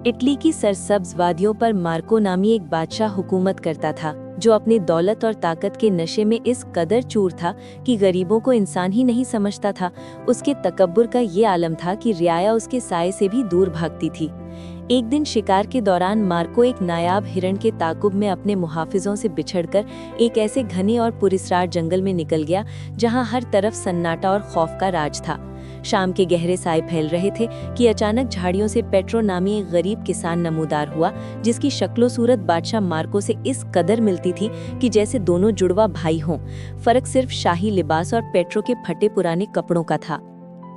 Italy की सरसब्ज वादियों पर मार्को नामी एक बादशाह हुकूमत करता था, जो अपनी दौलत और ताकत के नशे में इस कदर चूर था कि गरीबों को इंसान ही नहीं समझता था। उसके तकब्बुर का ये आलम था कि रियाया उसके साये से भी दूर भागती थी। एक दिन शिकार के दौरान मार्को एक नायाब हिरण के ताकुब में अपने मुहाफिजों से बिछड़कर एक ऐसे घने और पुरस्रार जंगल में निकल गया जहां हर तरफ सन्नाटा और खौफ का राज था। शाम के गहरे साए फैल रहे थे कि अचानक झाड़ियों से पेट्रो नामी एक गरीब किसान नमूदार हुआ, जिसकी शक्लो सूरत बादशाह मार्को से इस कदर मिलती थी कि जैसे दोनों जुड़वा भाई हों। फर्क सिर्फ शाही लिबास और पेट्रो के फटे पुराने कपड़ों का था।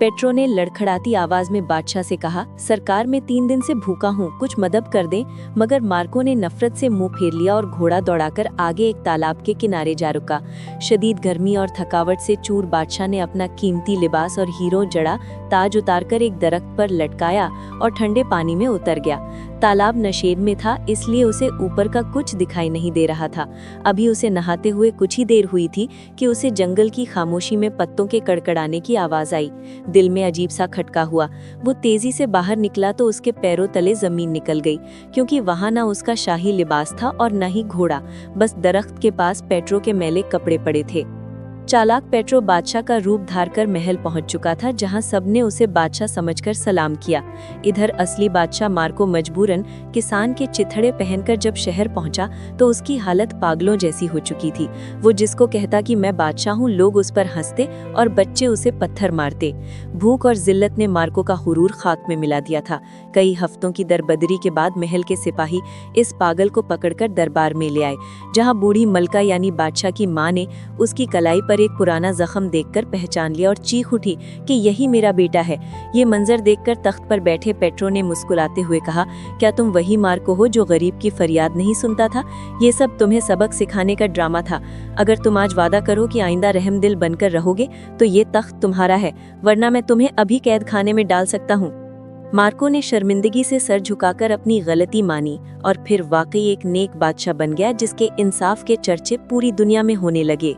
पेट्रो ने लड़खड़ाती आवाज में बादशाह से कहा, सरकार मैं 3 दिन से भूखा हूँ, कुछ मदद कर दें। मगर मार्को ने नफरत से मुंह फेर लिया और घोड़ा दौड़ाकर आगे एक तालाब के किनारे जा रुका। शदीद गर्मी और थकावट से चूर बादशाह ने अपना कीमती लिबास और हीरो जड़ा ताज उतारकर एक दरख्त पर लटकाया और ठंडे पानी में उतर गया। तालाब नशेब में था, इसलिए उसे ऊपर का कुछ दिखाई नहीं दे रहा था। अभी उसे नहाते हुए कुछ ही देर हुई थी कि उसे जंगल की खामोशी में पत्तों के कड़कड़ाने की आवाज आई। दिल में अजीब सा खटका हुआ। वो तेजी से बाहर निकला तो उसके पैरों तले जमीन निकल गई, क्योंकि वहां ना उसका शाही लिबास था और न ही घोड़ा, बस दरख्त के पास पेट्रो के मैले कपड़े पड़े थे। चालाक पेट्रो बादशाह का रूप धार कर महल पहुंच चुका था, जहां सबने उसे बादशाह समझकर सलाम किया। इधर असली बादशाह मार्को मजबूरन किसान के चिथड़े पहनकर जब शहर पहुंचा तो उसकी हालत पागलों जैसी हो चुकी थी। वो जिसको कहता कि मैं बादशाह हूं, लोग उस पर हंसते और बच्चे उसे पत्थर मारते। भूख और जिल्लत ने मार्को का हुरूर खाक में मिला दिया था। कई हफ्तों की दरबदरी के बाद महल के सिपाही इस पागल को पकड़कर दरबार में ले आए, जहाँ बूढ़ी मलका यानी बादशाह की माँ ने उसकी कलाई पर एक पुराना जख्म देखकर पहचान लिया और चीख उठी कि यही मेरा बेटा है। ये मंजर देखकर तख्त पर बैठे पेट्रो ने मुस्कुराते हुए कहा, क्या तुम वही मार्को हो जो गरीब की फरियाद नहीं सुनता था? ये सब तुम्हें सबक सिखाने का ड्रामा था। अगर तुम आज वादा करो कि आइंदा रहमदिल बनकर रहोगे तो ये तख्त तुम्हारा है, वरना मैं तुम्हें अभी कैद खाने में डाल सकता हूँ। मार्को ने शर्मिंदगी से सर झुकाकर अपनी गलती मानी और फिर वाकई एक नेक बादशाह बन गया, जिसके इंसाफ के चर्चे पूरी दुनिया में होने लगे।